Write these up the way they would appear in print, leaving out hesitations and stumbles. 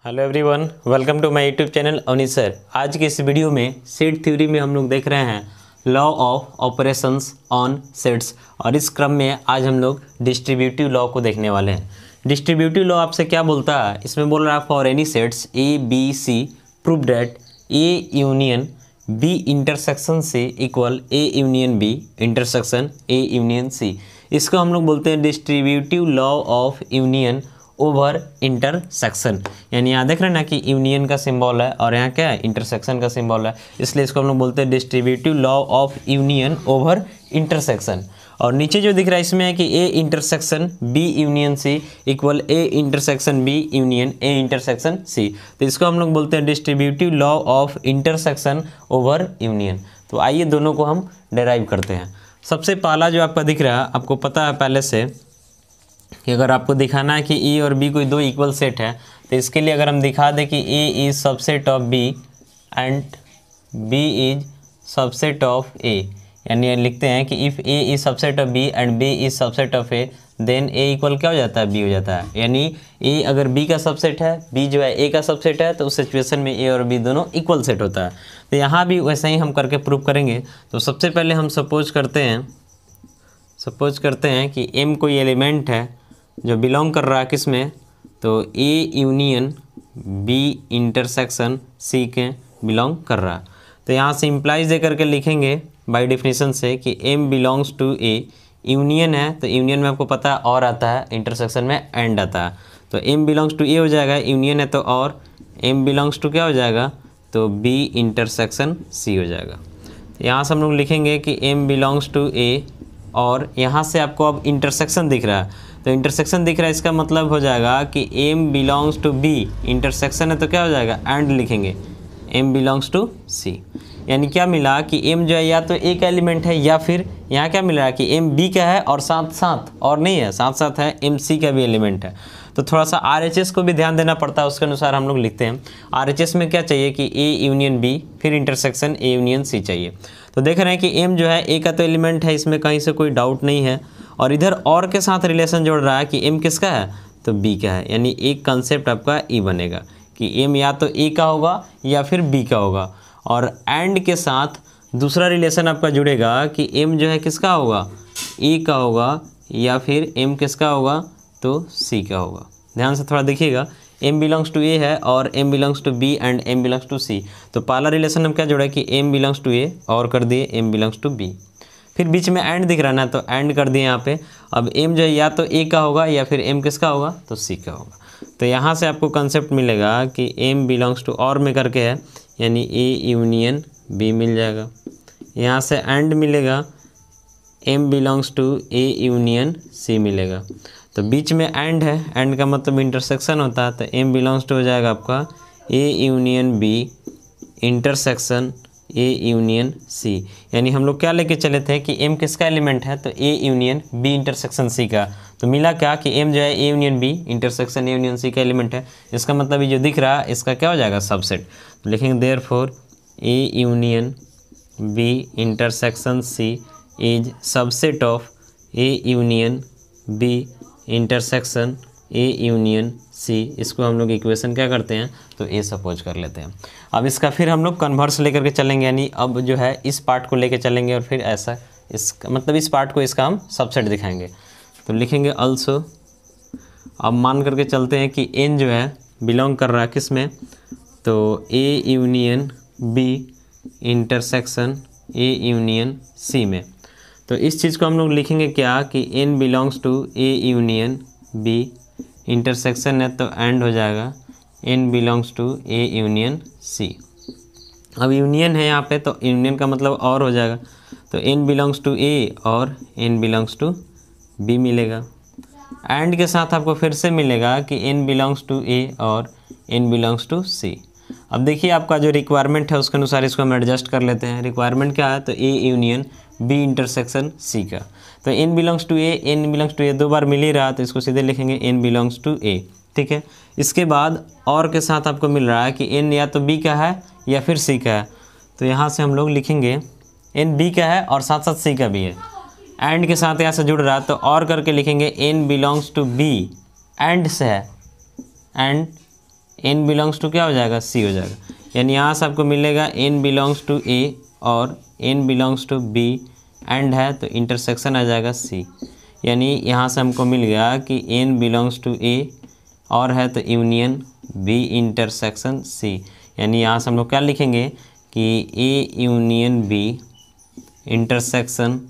Hello everyone, welcome to my YouTube channel Avneesh sir. आज के इस वीडियो में सेट थ्योरी में हम लोग देख रहे हैं law of operations on sets, और इस क्रम में आज हम लोग डिस्ट्रीब्यूटिव लॉ को देखने वाले हैं। डिस्ट्रीब्यूटिव लॉ आपसे क्या बोलता है? इसमें बोल रहा है for any sets A B C prove that A union B intersection C equal A union B intersection A union C. इसको हम लोग बोलते हैं distributive law of union over intersection. यानी यहाँ देख रहे हैं ना कि यूनियन का सिंबल है और यहाँ क्या है, इंटरसेक्शन का सिंबल है, इसलिए इसको हम लोग बोलते हैं distributive law of union over intersection. और नीचे जो दिख रहा है इसमें है कि A intersection B union C equal A intersection B union A intersection C. तो इसको हम लोग बोलते हैं distributive law of intersection over union. तो आइए दोनों को हम डेराइव करते हैं। सबसे पहला जो आपका दिख रहा है, आपको पता है पहले से कि अगर आपको दिखाना है कि ए और बी कोई दो इक्वल सेट है, तो इसके लिए अगर हम दिखा दें कि A is subset of B and B is subset of A, यानी लिखते हैं कि if A is subset of B and B is subset of A, then A equal क्या हो जाता है, बी हो जाता है। यानी ए अगर बी का सबसेट है, बी जो है ए का सबसेट है, तो उस सिचुएशन में ए और बी दोनों इक्वल सेट होता है। तो यहाँ भी वैसे ही हम करके प्रूव करेंगे। तो सबसे पहले हम सपोज करते हैं कि एम कोई एलिमेंट है जो बिलोंग कर रहा है किस में, तो A union B intersection C के बिलोंग कर रहा है। तो यहाँ से इम्प्लाइज दे करके लिखेंगे बाय डेफिनेशन से कि M belongs to A, union है तो यूनियन में आपको पता है और आता है, इंटरसेक्शन में एंड आता है। तो एम बिलोंग्स टू ए हो जाएगा, यूनियन है तो और, एम बिलोंग्स टू क्या हो जाएगा, तो बी इंटरसेक्शन सी हो जाएगा। यहाँ से हम लोग लिखेंगे कि एम बिलोंग्स टू ए, और यहाँ से आपको अब इंटरसेक्शन दिख रहा है, तो इंटरसेक्शन दिख रहा है, इसका मतलब हो जाएगा कि M belongs to B, intersection है तो क्या हो जाएगा, एंड लिखेंगे एम बिलोंग्स टू सी। यानी क्या मिला कि एम जो है या तो ए का एलिमेंट है, या फिर यहाँ क्या मिल रहा है कि एम बी का है और साथ साथ और नहीं है, साथ साथ है एम सी का भी एलिमेंट है। तो थोड़ा सा RHS को भी ध्यान देना पड़ता है, उसके अनुसार हम लोग लिखते हैं। RHS में क्या चाहिए कि ए यूनियन बी फिर इंटरसेक्शन ए यूनियन सी चाहिए। तो देख रहे हैं कि एम जो है ए का तो एलिमेंट है, इसमें कहीं से कोई डाउट नहीं है, और इधर और के साथ रिलेशन जोड़ रहा है कि एम किसका है, तो बी का है। यानी एक कंसेप्ट आपका ई बनेगा कि एम या तो ए का होगा या फिर बी का होगा, और एंड के साथ दूसरा रिलेशन आपका जुड़ेगा कि एम जो है किसका होगा, ए का होगा, या फिर एम किसका होगा, तो सी का होगा। ध्यान से थोड़ा देखिएगा, एम बिलोंग्स टू ए है और M belongs to B and M belongs to C. तो पहला रिलेशन हम क्या जोड़ा कि एम बिलोंग्स टू ए और कर दिए एम बिलोंग्स टू बी, फिर बीच में एंड दिख रहा ना, तो एंड कर दिए यहाँ पे। अब एम जो है या तो ए का होगा या फिर एम किसका होगा, तो सी का होगा। तो यहाँ से आपको कंसेप्ट मिलेगा कि एम बिलोंग्स टू और में करके है, यानी ए यूनियन बी मिल जाएगा। यहाँ से एंड मिलेगा M belongs to A union C मिलेगा। तो बीच में एंड है, एंड का मतलब इंटरसेक्शन होता है, तो एम बिलोंग्स टू हो जाएगा आपका A union B intersection A union C. यानी हम लोग क्या लेके चले थे कि एम किसका एलिमेंट है, तो A union B intersection C का। तो मिला क्या कि एम जो है A union B intersection A union C का एलिमेंट है। इसका मतलब ये जो दिख रहा है इसका क्या हो जाएगा, सबसेट। तो लिखेंगे therefore A union B intersection C is subset of A union B intersection A union C. इसको हम लोग इक्वेशन क्या करते हैं, तो ए सपोज कर लेते हैं। अब इसका फिर हम लोग कन्वर्स लेकर के चलेंगे, यानी अब जो है इस पार्ट को लेकर चलेंगे और फिर ऐसा इसका मतलब इस पार्ट को इसका हम सबसेट दिखाएंगे। तो लिखेंगे अल्सो, अब मान करके चलते हैं कि एन जो है बिलोंग कर रहा है किस में, तो A union B intersection A union C में। तो इस चीज़ को हम लोग लिखेंगे क्या कि N belongs to A union B, intersection है तो एंड हो जाएगा N belongs to A union C. अब यूनियन है यहाँ पे, तो यूनियन का मतलब और हो जाएगा, तो एन बिलोंग्स टू ए और एन बिलोंग्स टू बी मिलेगा। एंड के साथ आपको फिर से मिलेगा कि एन बिलोंग्स टू ए और एन बिलोंग्स टू सी। अब देखिए आपका जो रिक्वायरमेंट है उसके अनुसार इसको हम एडजस्ट कर लेते हैं। रिक्वायरमेंट क्या है, तो A union B intersection C का। तो N belongs to A, N belongs to A दो बार मिल ही रहा, तो इसको सीधे लिखेंगे एन बिलोंग्स टू ए, ठीक है। इसके बाद और के साथ आपको मिल रहा है कि एन या तो बी का है या फिर सी का है, तो यहाँ से हम लोग लिखेंगे एन बी का है और साथ साथ सी का भी है। एंड के साथ यहाँ से जुड़ रहा है तो और करके लिखेंगे N belongs to B, and से है, एंड n बिलोंग्स टू क्या हो जाएगा, c हो जाएगा। यानी यहाँ से आपको मिलेगा n बिलोंग्स टू a और n belongs to b and है तो इंटरसेक्शन आ जाएगा c। यानी यहाँ से हमको मिल गया कि n बिलोंग्स टू a और है तो यूनियन b इंटरसेक्शन c। यानी यहाँ से हम लोग क्या लिखेंगे कि a union b intersection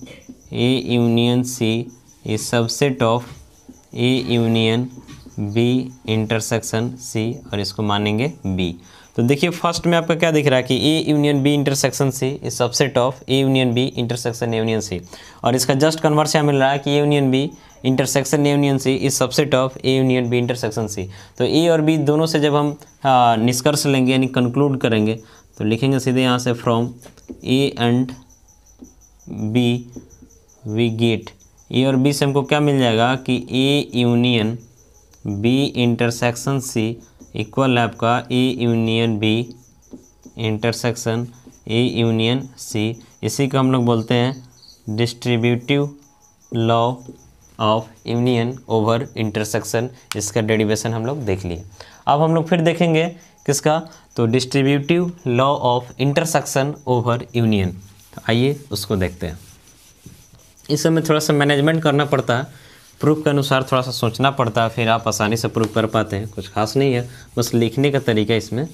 a union c is subset of a union b intersection c और इसको मानेंगे b। तो देखिए फर्स्ट में आपका क्या दिख रहा है कि a union b intersection c is subset of a union b intersection a union c, और इसका जस्ट कन्वर्स यहाँ मिल रहा है कि a union b intersection a union c is subset of a union b intersection c। तो a और b दोनों से जब हम निष्कर्ष लेंगे यानी कंक्लूड करेंगे तो लिखेंगे सीधे यहाँ से from a and b we get, A और बी से हमको क्या मिल जाएगा कि a union b intersection c equal है आपका a union b intersection a union c। इसी को हम लोग बोलते हैं distributive law of union over intersection. इसका डेरिवेशन हम लोग देख लिए। अब हम लोग फिर देखेंगे किसका, तो distributive law of intersection over union. तो आइए उसको देखते हैं। इस समय थोड़ा सा मैनेजमेंट करना पड़ता है, प्रूफ के अनुसार थोड़ा सा सोचना पड़ता है, फिर आप आसानी से प्रूफ कर पाते हैं। कुछ खास नहीं है, बस लिखने का तरीका इसमें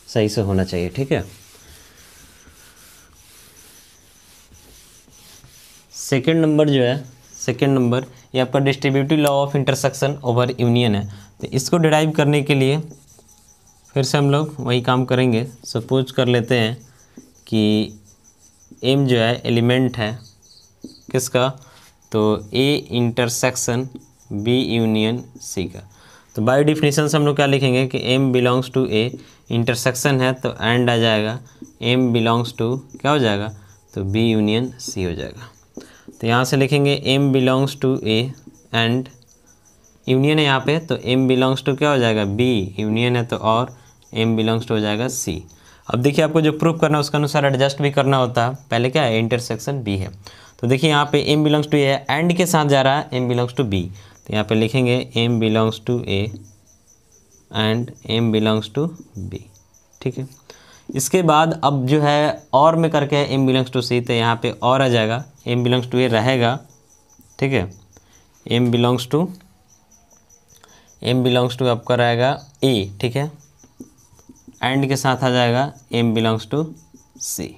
सही से होना चाहिए, ठीक है। सेकंड नंबर जो है, सेकंड नंबर ये आपका distributive law of intersection over union है। तो इसको डिराइव करने के लिए फिर से हम लोग वही काम करेंगे। सपोज कर लेते हैं कि m जो है एलिमेंट है किसका, तो a intersection b union c का। तो बाय डिफिनीशन से हम लोग क्या लिखेंगे कि m belongs to a, intersection है तो एंड आ जाएगा, m बिलोंग्स टू क्या हो जाएगा, तो b यूनियन c हो जाएगा। तो यहाँ से लिखेंगे m belongs to a and union है यहाँ पे, तो m बिलोंग्स टू क्या हो जाएगा, b यूनियन है तो और m बिलोंग्स टू हो जाएगा c। अब देखिए आपको जो प्रूफ करना है उसके अनुसार एडजस्ट भी करना होता है। पहले क्या है, इंटरसेक्शन b है, तो देखिए यहाँ पे m बिलोंग्स टू a है, एंड के साथ जा रहा है m बिलोंग्स टू b, तो यहाँ पे लिखेंगे m belongs to a and m belongs to b, ठीक है। इसके बाद अब जो है और में करके m बिलोंग्स टू c, तो यहाँ पे और आ जाएगा, m बिलोंग्स टू a रहेगा, ठीक है। m बिलोंग्स टू आपका रहेगा a, ठीक है, एंड के साथ आ जाएगा m बिलोंग्स टू c।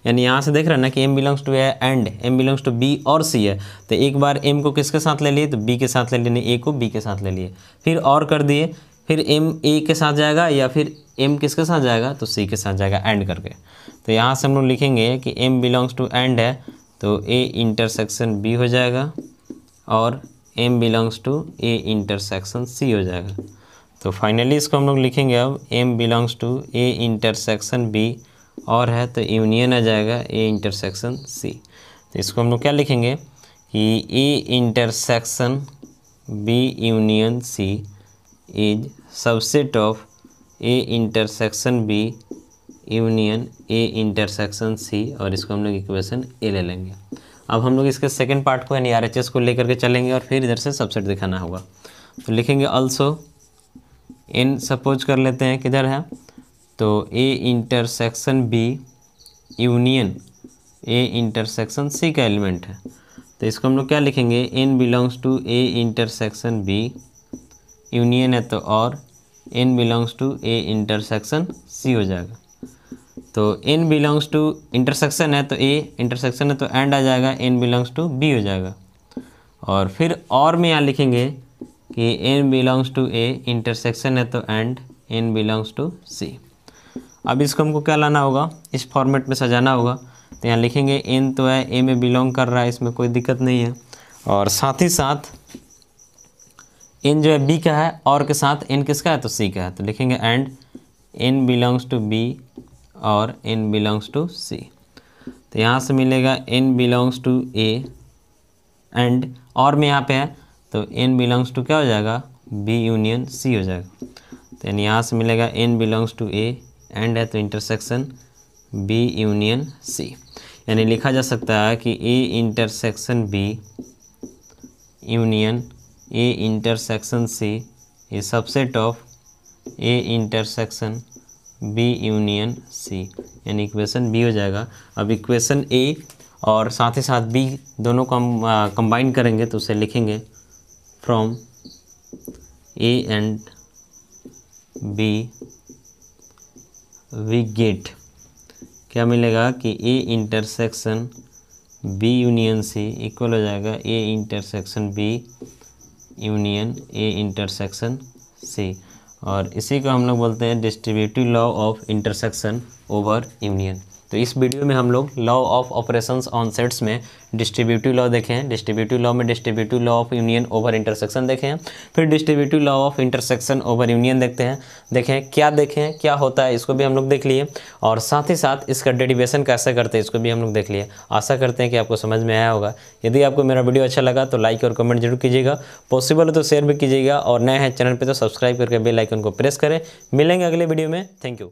यानी यहाँ से देख रहे हैं ना कि m बिलोंग्स टू है and m belongs to b और c है, तो एक बार m को किसके साथ ले लिए, तो b के साथ ले लिए, a को b के साथ ले लिए, फिर और कर दिए, फिर m a के साथ जाएगा या फिर m किसके साथ जाएगा, तो c के साथ जाएगा एंड करके। तो यहाँ से हम लोग लिखेंगे कि m बिलोंग्स टू एंड है तो a इंटरसेक्शन b हो जाएगा और m belongs to a intersection c हो जाएगा। तो फाइनली इसको हम लोग लिखेंगे अब m belongs to a intersection b और है तो यूनियन आ जाएगा a इंटरसेक्शन c। तो इसको हम लोग क्या लिखेंगे कि a intersection b union c is subset of a intersection b union a intersection c, और इसको हम लोग इक्वेशन a ले लेंगे। अब हम लोग इसके सेकंड पार्ट को यानी RHS को लेकर के चलेंगे और फिर इधर से सबसेट दिखाना होगा। तो लिखेंगे ऑल्सो n, सपोज कर लेते हैं किधर है, तो a intersection b union a intersection c का एलिमेंट है। तो इसको हम लोग क्या लिखेंगे, n belongs to a intersection b union है तो और n belongs to a intersection c हो जाएगा। तो n बिलोंग्स टू इंटरसेक्शन है तो a इंटरसेक्शन है तो एंड आ जाएगा, n बिलोंग्स टू b हो जाएगा। और फिर और में यहाँ लिखेंगे कि n belongs to a intersection है तो and n belongs to c। अब इसको हमको क्या लाना होगा, इस फॉर्मेट में सजाना होगा। तो यहाँ लिखेंगे n तो है a में बिलोंग कर रहा है, इसमें कोई दिक्कत नहीं है, और साथ ही साथ n जो है b का है और के साथ n किसका है, तो c का है। तो लिखेंगे and n belongs to b और n बिलोंग्स टू c। तो यहाँ से मिलेगा n belongs to a and और में यहाँ पे है तो n बिलोंग्स टू क्या हो जाएगा, b यूनियन c हो जाएगा। तो यानी यहाँ से मिलेगा n belongs to a and है तो इंटरसेक्शन b यूनियन c। यानी लिखा जा सकता है कि a intersection b union a intersection c is subset of A intersection B union C, यानी इक्वेशन बी हो जाएगा। अब इक्वेशन ए और साथ ही साथ बी दोनों को हम कंबाइन करेंगे तो उसे लिखेंगे from A and B we get, क्या मिलेगा कि A intersection B union C equal हो जाएगा A intersection B union A intersection C, और इसी को हम लोग बोलते हैं distributive law of intersection over union. तो इस वीडियो में हम लोग law of operations on sets में डिस्ट्रीब्यूटिव लॉ देखे हैं, डिस्ट्रीब्यूटिव लॉ में distributive law of union over intersection देखे हैं, फिर distributive law of intersection over union देखते हैं, देखें क्या होता है इसको भी हम लोग देख लिए, और साथ ही साथ इसका डेरिवेशन कैसे करते हैं इसको भी हम लोग देख लिए। आशा करते हैं कि आपको समझ में आया होगा। यदि आपको मेरा वीडियो अच्छा लगा तो लाइक और कमेंट जरूर कीजिएगा, पॉसिबल हो तो शेयर भी कीजिएगा, और नए हैं चैनल पर तो सब्सक्राइब करके बेल आइकन को प्रेस करें। मिलेंगे अगले वीडियो में, थैंक यू।